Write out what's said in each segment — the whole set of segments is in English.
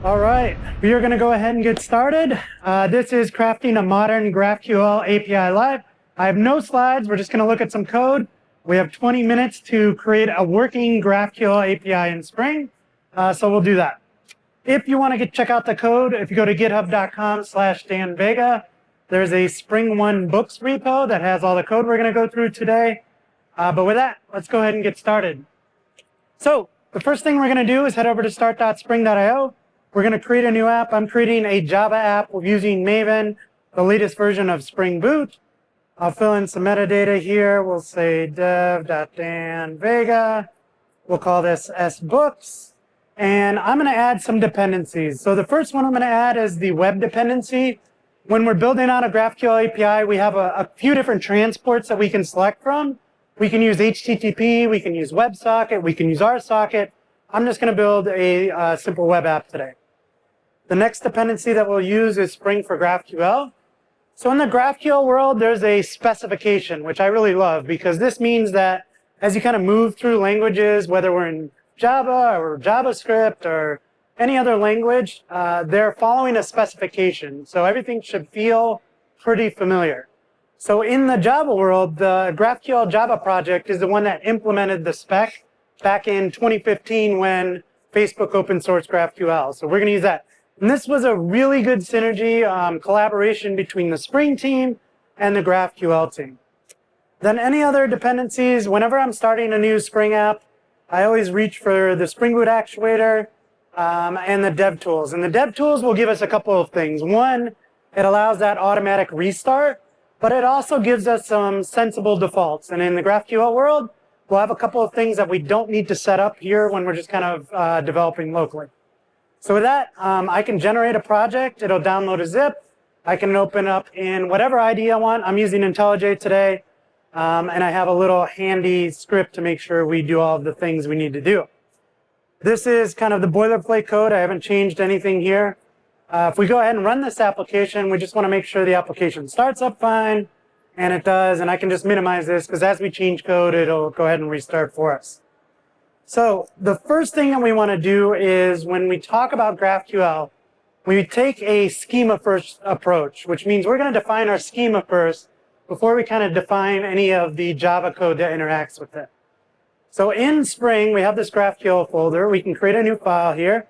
All right, we are going to go ahead and get started. This is crafting a modern GraphQL API live. I have no slides. We're just going to look at some code. We have 20 minutes to create a working GraphQL API in Spring, so we'll do that. If you want to check out the code, if you go to github.com/danvega, there's a Spring 1 books repo that has all the code we're going to go through today. But with that, let's go ahead and get started. So the first thing we're going to do is head over to start.spring.io. We're going to create a new app. I'm creating a Java app using Maven, the latest version of Spring Boot. I'll fill in some metadata here. We'll say dev.danvega. We'll call this sbooks. And I'm going to add some dependencies. So the first one I'm going to add is the web dependency. When we're building out a GraphQL API, we have a few different transports that we can select from. We can use HTTP, we can use WebSocket, we can use RSocket. I'm just going to build a simple web app today. The next dependency that we'll use is Spring for GraphQL. So in the GraphQL world, there's a specification, which I really love, because this means that as you kind of move through languages, whether we're in Java or JavaScript or any other language, they're following a specification. So everything should feel pretty familiar. So in the Java world, the GraphQL Java project is the one that implemented the spec back in 2015 when Facebook open sourced GraphQL. So we're going to use that. And this was a really good synergy, collaboration between the Spring team and the GraphQL team. Then any other dependencies, whenever I'm starting a new Spring app, I always reach for the Spring Boot actuator and the dev tools. And the dev tools will give us a couple of things. One, it allows that automatic restart, but it also gives us some sensible defaults. And in the GraphQL world, we'll have a couple of things that we don't need to set up here when we're just kind of developing locally. So with that, I can generate a project. It'll download a zip. I can open up in whatever ID I want. I'm using IntelliJ today. And I have a little handy script to make sure we do all of the things we need to do. This is kind of the boilerplate code. I haven't changed anything here. If we go ahead and run this application, we just want to make sure the application starts up fine. And it does. And I can just minimize this because as we change code, it'll go ahead and restart for us. So the first thing that we want to do is when we talk about GraphQL, we take a schema-first approach, which means we're going to define our schema first before we kind of define any of the Java code that interacts with it. So in Spring, we have this GraphQL folder. We can create a new file here.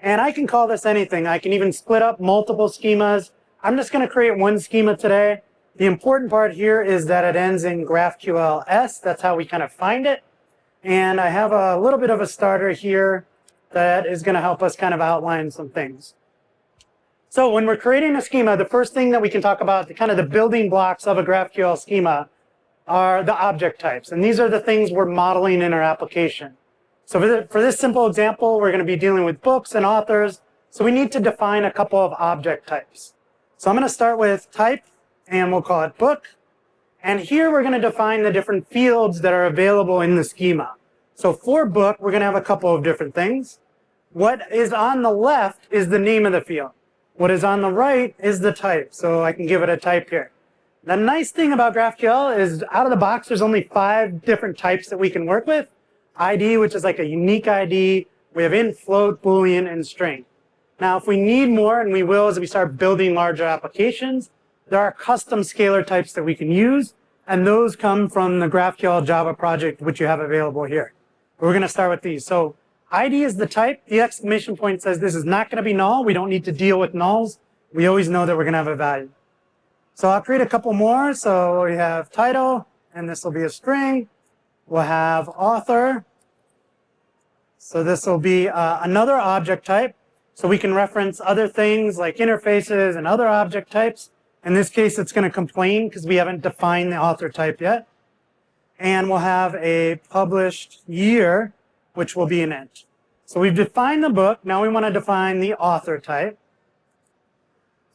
And I can call this anything. I can even split up multiple schemas. I'm just going to create one schema today. The important part here is that it ends in GraphQL S. That's how we kind of find it. And I have a little bit of a starter here that is going to help us kind of outline some things. So when we're creating a schema, the first thing that we can talk about, kind of the building blocks of a GraphQL schema, are the object types. And these are the things we're modeling in our application. So for this simple example, we're going to be dealing with books and authors. So we need to define a couple of object types. So I'm going to start with type, and we'll call it book. And here we're going to define the different fields that are available in the schema. So for book, we're going to have a couple of different things. What is on the left is the name of the field. What is on the right is the type. So I can give it a type here. The nice thing about GraphQL is out of the box, there's only 5 different types that we can work with. ID, which is like a unique ID. We have int, float, boolean, and string. Now, if we need more, and we will as we start building larger applications, there are custom scalar types that we can use, and those come from the GraphQL Java project, which you have available here. We're going to start with these. So ID is the type. The exclamation point says this is not going to be null. We don't need to deal with nulls. We always know that we're going to have a value. So I'll create a couple more. So we have title, and this will be a string. We'll have author. So this will be another object type. So we can reference other things like interfaces and other object types. In this case, it's going to complain because we haven't defined the author type yet. And we'll have a published year, which will be an int. So we've defined the book. Now we want to define the author type.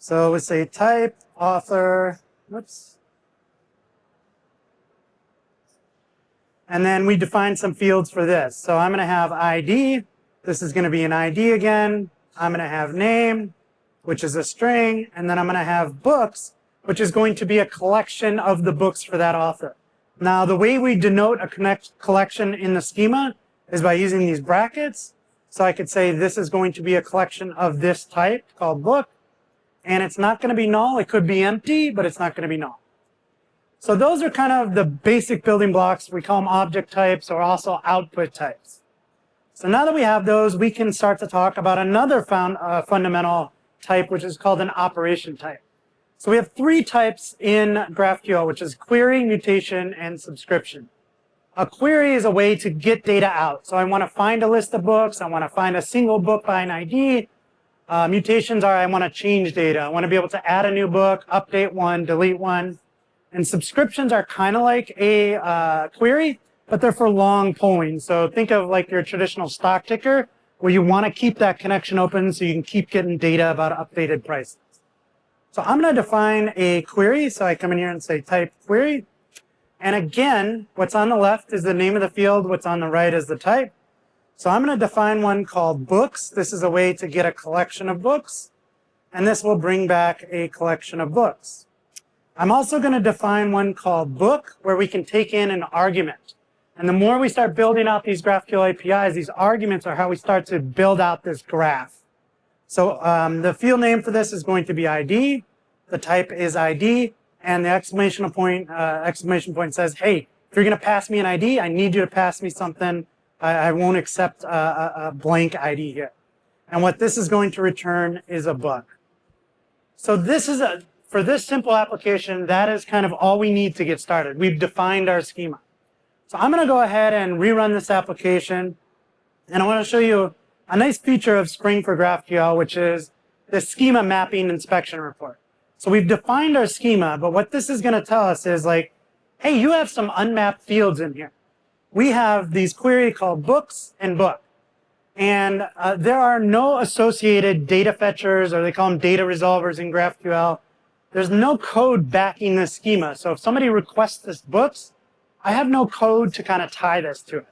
So we say type, author, whoops. And then we define some fields for this. So I'm going to have ID. This is going to be an ID again. I'm going to have name, which is a string. And then I'm going to have books, which is going to be a collection of the books for that author. Now, the way we denote a collection in the schema is by using these brackets. So I could say this is going to be a collection of this type called book, and it's not going to be null. It could be empty, but it's not going to be null. So those are kind of the basic building blocks. We call them object types or also output types. So now that we have those, we can start to talk about another fundamental type, which is called an operation type. So we have three types in GraphQL, which is query, mutation, and subscription. A query is a way to get data out. So I want to find a list of books. I want to find a single book by an ID. Mutations are I want to change data. I want to be able to add a new book, update one, delete one. And subscriptions are kind of like a query, but they're for long polling. So think of like your traditional stock ticker, where you want to keep that connection open so you can keep getting data about updated prices. So I'm going to define a query. So I come in here and say type query. And again, what's on the left is the name of the field. What's on the right is the type. So I'm going to define one called books. This is a way to get a collection of books. And this will bring back a collection of books. I'm also going to define one called book, where we can take in an argument. And the more we start building out these GraphQL APIs, these arguments are how we start to build out this graph. So the field name for this is going to be ID. The type is ID. And the exclamation point says, hey, if you're going to pass me an ID, I need you to pass me something. I won't accept a blank ID here. And what this is going to return is a book. So this is for this simple application, that is kind of all we need to get started. We've defined our schema. So I'm going to go ahead and rerun this application. And I want to show you a nice feature of Spring for GraphQL, which is the schema mapping inspection report. So we've defined our schema, but what this is going to tell us is like, hey, you have some unmapped fields in here. We have these queries called books and book. And there are no associated data fetchers, or they call them data resolvers in GraphQL. There's no code backing this schema. So if somebody requests this books, I have no code to kind of tie this to it.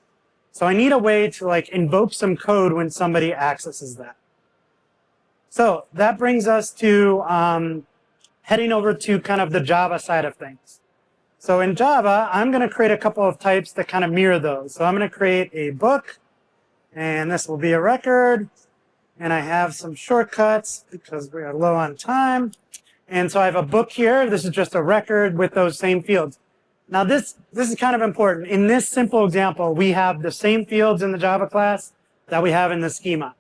So I need a way to like invoke some code when somebody accesses that. So that brings us to heading over to kind of the Java side of things. So in Java, I'm going to create a couple of types that kind of mirror those. So I'm going to create a book, and this will be a record. And I have some shortcuts because we are low on time. And so I have a book here. This is just a record with those same fields. Now this is kind of important. In this simple example, we have the same fields in the Java class that we have in the schema.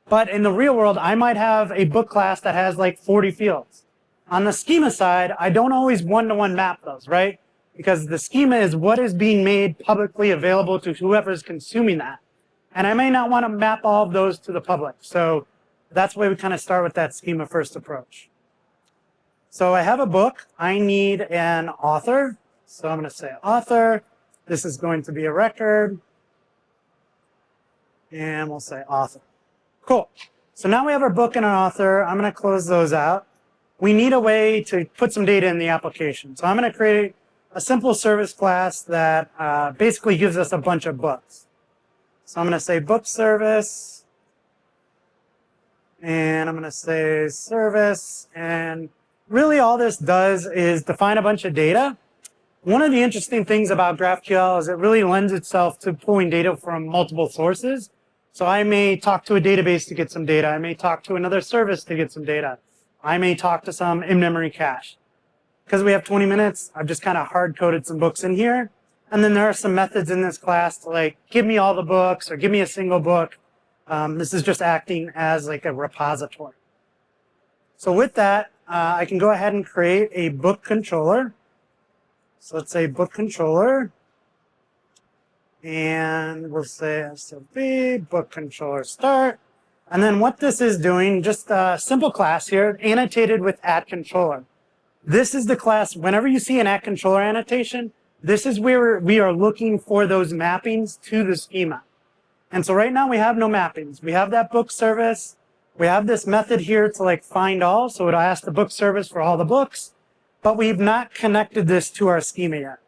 But in the real world, I might have a book class that has like 40 fields. On the schema side, I don't always one-to-one map those, right? Because the schema is what is being made publicly available to whoever is consuming that. And I may not want to map all of those to the public. So that's why we kind of start with that schema-first approach. So I have a book. I need an author. So I'm going to say author. This is going to be a record. And we'll say author. Cool. So now we have our book and an author. I'm going to close those out. We need a way to put some data in the application. So I'm going to create a simple service class that basically gives us a bunch of books. So I'm going to say book service. And I'm going to say service. And really all this does is define a bunch of data. One of the interesting things about GraphQL is it really lends itself to pulling data from multiple sources. So I may talk to a database to get some data. I may talk to another service to get some data. I may talk to some in-memory cache. Because we have 20 minutes, I've just kind of hard-coded some books in here. And then there are some methods in this class to like, give me all the books or give me a single book. This is just acting as like a repository. So with that, I can go ahead and create a book controller. So let's say book controller. And we'll say SLB, book controller start. And then what this is doing, just a simple class here, annotated with @controller. This is the class, whenever you see an @controller annotation, this is where we are looking for those mappings to the schema. And so right now we have no mappings. We have that book service. We have this method here to like find all. So it'll ask the book service for all the books, but we've not connected this to our schema yet.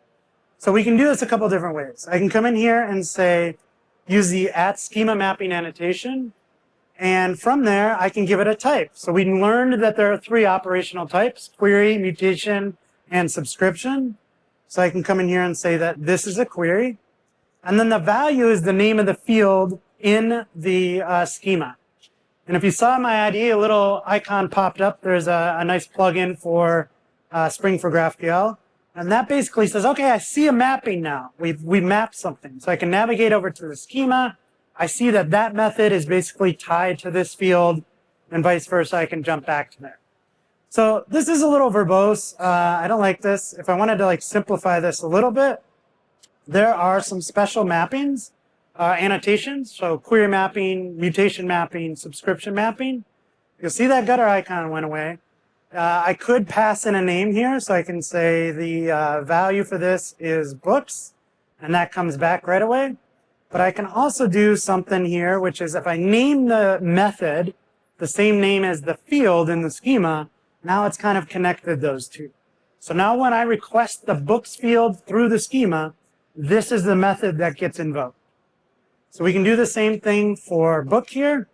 So we can do this a couple different ways. I can come in here and say, use the @schema mapping annotation. And from there, I can give it a type. So we learned that there are 3 operational types: query, mutation, and subscription. So I can come in here and say that this is a query. And then the value is the name of the field in the schema. And if you saw in my ID, a little icon popped up. There's a nice plugin for Spring for GraphQL. And that basically says, okay, I see a mapping now. We mapped something. So I can navigate over to the schema. I see that that method is basically tied to this field, and vice versa. I can jump back to there. So this is a little verbose. I don't like this. If I wanted to like simplify this a little bit, there are some special mappings, annotations. So query mapping, mutation mapping, subscription mapping. You'll see that gutter icon went away. I could pass in a name here, so I can say the value for this is books, and that comes back right away. But I can also do something here, which is if I name the method the same name as the field in the schema, now it's kind of connected those two. So now when I request the books field through the schema, this is the method that gets invoked. So we can do the same thing for book here.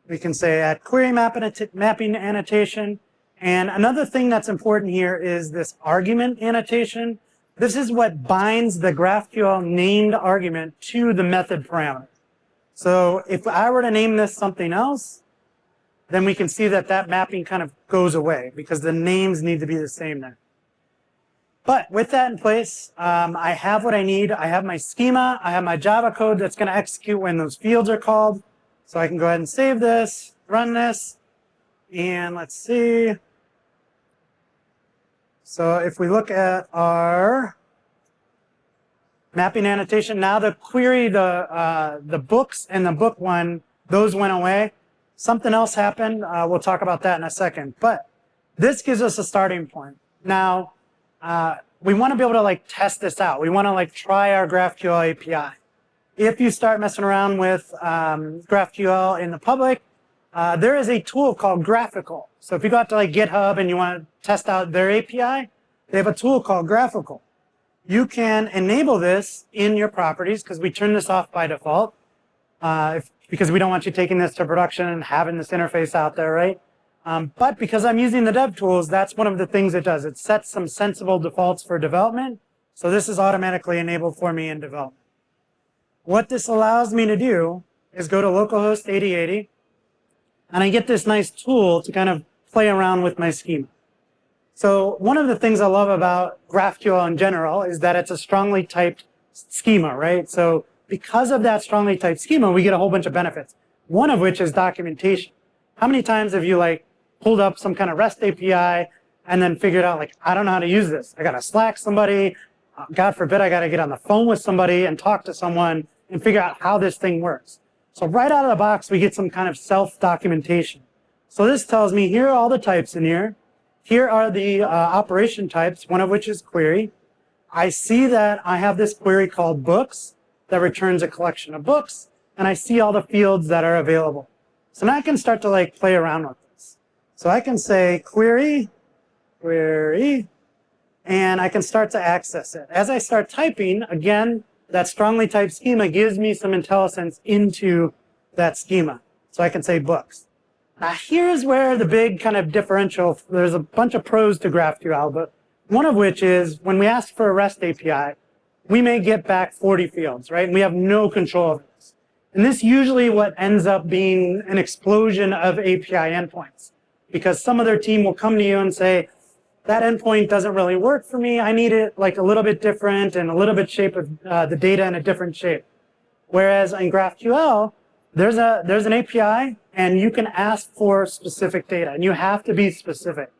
We can say add query mapping annotation. And another thing that's important here is this argument annotation. This is what binds the GraphQL named argument to the method parameter. So if I were to name this something else, then we can see that that mapping kind of goes away because the names need to be the same there. But with that in place, I have what I need. I have my schema. I have my Java code that's going to execute when those fields are called. So I can go ahead and save this, run this, and let's see. So if we look at our mapping annotation, now the query, the books and the book one, those went away. Something else happened. We'll talk about that in a second. But this gives us a starting point. Now, we want to be able to like test this out. We want to like try our GraphQL API. If you start messing around with GraphQL in the public, there is a tool called GraphiQL. So if you go out to like GitHub and you want to test out their API, they have a tool called GraphiQL. You can enable this in your properties because we turn this off by default because we don't want you taking this to production and having this interface out there, right? But because I'm using the dev tools, that's one of the things it does. It sets some sensible defaults for development. So this is automatically enabled for me in development. What this allows me to do is go to localhost 8080, and I get this nice tool to kind of play around with my schema. So one of the things I love about GraphQL in general is that it's a strongly typed schema, right? So because of that strongly typed schema, we get a whole bunch of benefits. One of which is documentation. How many times have you like pulled up some kind of REST API and then figured out like, I don't know how to use this. I got to Slack somebody. God forbid I got to get on the phone with somebody and talk to someone and figure out how this thing works. So right out of the box, we get some kind of self-documentation. So this tells me here are all the types in here. Here are the operation types, one of which is query. I see that I have this query called books that returns a collection of books, and I see all the fields that are available. So now I can start to like play around with this. So I can say query, and I can start to access it. As I start typing, again, that strongly typed schema gives me some IntelliSense into that schema. So I can say books. Now here's where the big kind of differential, there's a bunch of pros to GraphQL, but one of which is when we ask for a REST API, we may get back 40 fields, right? And we have no control over this. And this usually what ends up being an explosion of API endpoints because some other team will come to you and say, that endpoint doesn't really work for me. I need it like a little bit different and a little bit shape of the data in a different shape. Whereas in GraphQL, there's an API and you can ask for specific data and you have to be specific.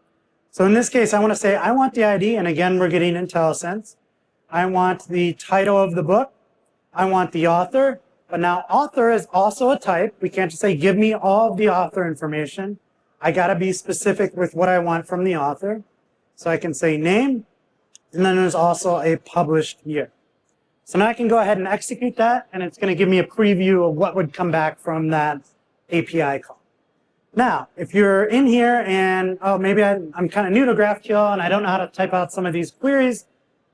So in this case, I want to say, I want the ID. And again, we're getting IntelliSense. I want the title of the book. I want the author. But now author is also a type. We can't just say, give me all of the author information. I got to be specific with what I want from the author. So I can say name, and then there's also a published year. So now I can go ahead and execute that, and it's going to give me a preview of what would come back from that API call. Now, if you're in here and, oh, maybe I'm kind of new to GraphQL and I don't know how to type out some of these queries,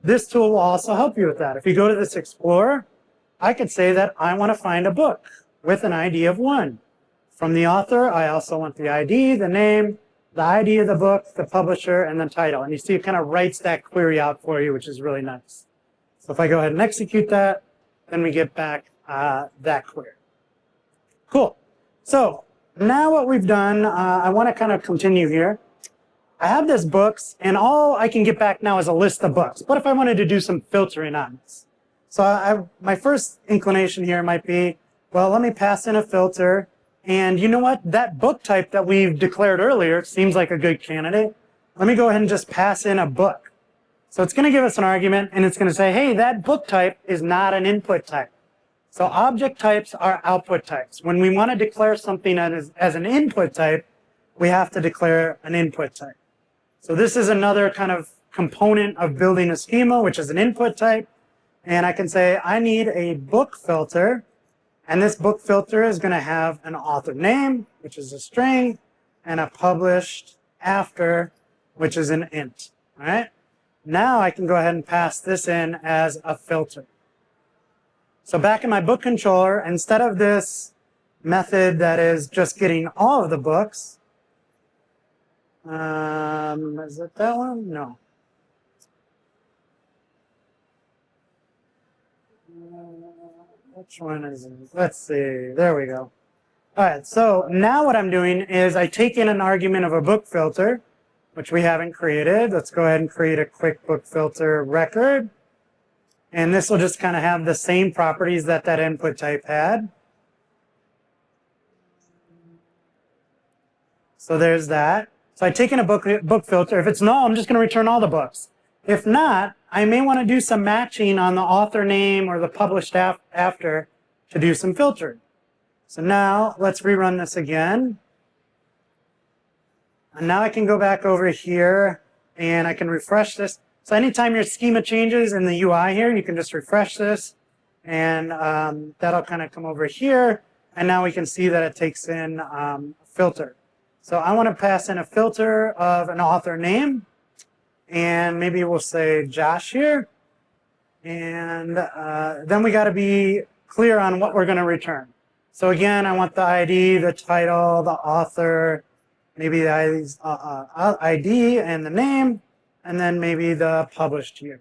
this tool will also help you with that. If you go to this Explorer, I could say that I want to find a book with an ID of 1. From the author, I also want the ID, the name, the ID of the book, the publisher, and the title. And you see it kind of writes that query out for you, which is really nice. So if I go ahead and execute that, then we get back that query. Cool. So now what we've done, I want to kind of continue here. I have this books, and all I can get back now is a list of books. What if I wanted to do some filtering on this? So my first inclination here might be, well, let me pass in a filter. And you know what? That book type that we've declared earlier seems like a good candidate. Let me go ahead and just pass in a book. So it's going to give us an argument, and it's going to say, hey, that book type is not an input type. So object types are output types. When we want to declare something as an input type, we have to declare an input type. So this is another kind of component of building a schema, which is an input type. And I can say, I need a book filter. And this book filter is going to have an author name, which is a string, and a published after, which is an int. All right? Now I can go ahead and pass this in as a filter. So back in my book controller, instead of this method that is just getting all of the books, is it that one? No. Which one is it? Let's see. There we go. All right. So now what I'm doing is I take in an argument of a book filter, which we haven't created. Let's go ahead and create a quick book filter record. And this will just kind of have the same properties that that input type had. So there's that. So I take in a book filter. If it's null, I'm just going to return all the books. If not, I may want to do some matching on the author name or the published after to do some filtering. So now let's rerun this again. And now I can go back over here and I can refresh this. So anytime your schema changes in the UI here, you can just refresh this and that'll kind of come over here. And now we can see that it takes in a filter. So I want to pass in a filter of an author name. And maybe we'll say Josh here. And then we got to be clear on what we're going to return. So again, I want the ID, the title, the author, maybe the ID and the name, and then maybe the published year.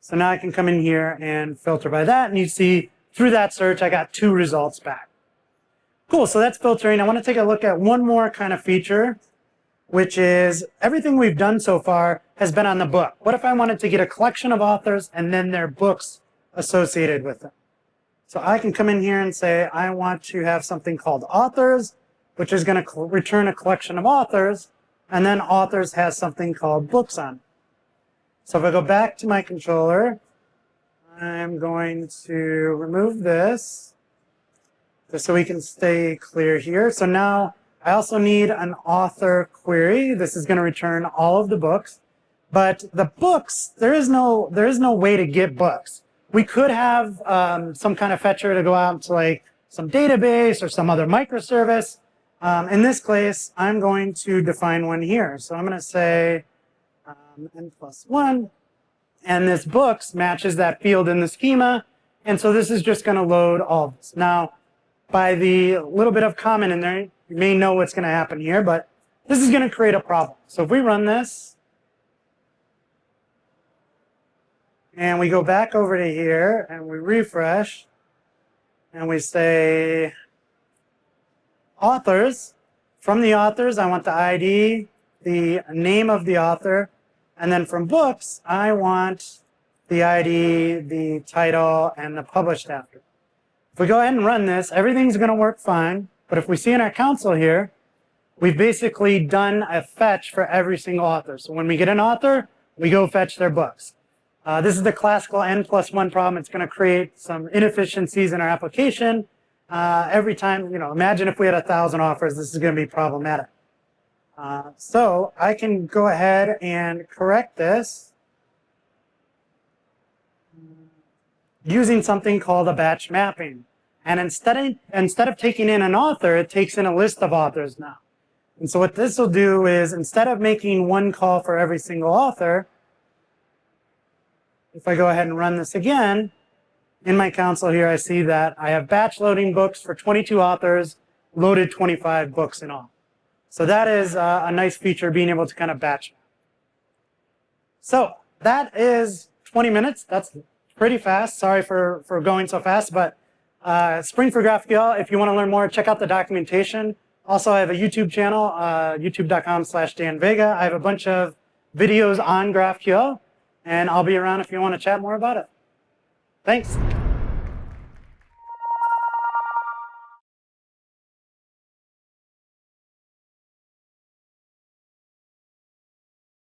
So now I can come in here and filter by that. And you see through that search, I got 2 results back. Cool. So that's filtering. I want to take a look at one more kind of feature, which is everything we've done so far has been on the book. What if I wanted to get a collection of authors and then their books associated with them? So I can come in here and say, I want to have something called authors, which is going to return a collection of authors, and then authors has something called books on it. So if I go back to my controller, I'm going to remove this just so we can stay clear here. So now I also need an author query. This is going to return all of the books. But the books, there is no way to get books. We could have some kind of fetcher to go out to like some database or some other microservice. In this case, I'm going to define one here. So I'm going to say n+1. And this books matches that field in the schema. And so this is just going to load all of this. Now, by the little bit of comment in there, you may know what's going to happen here, but this is going to create a problem. So if we run this, and we go back over to here, and we refresh, and we say authors. From the authors, I want the ID, the name of the author, and then from books, I want the ID, the title, and the published after. If we go ahead and run this, everything's going to work fine. But if we see in our console here, we've basically done a fetch for every single author. So when we get an author, we go fetch their books. This is the classical n+1 problem. It's going to create some inefficiencies in our application. Every time, imagine if we had 1,000 offers, this is going to be problematic. So I can go ahead and correct this using something called a batch mapping. And instead of taking in an author, it takes in a list of authors now. And so what this will do is, instead of making one call for every single author, if I go ahead and run this again, in my console here, I see that I have batch loading books for 22 authors, loaded 25 books in all. So that is a nice feature, being able to kind of batch. So that is 20 minutes. That's pretty fast. Sorry for going so fast, but Spring for GraphQL. If you want to learn more, check out the documentation. Also, I have a YouTube channel, youtube.com/Dan Vega. I have a bunch of videos on GraphQL, and I'll be around if you want to chat more about it. Thanks.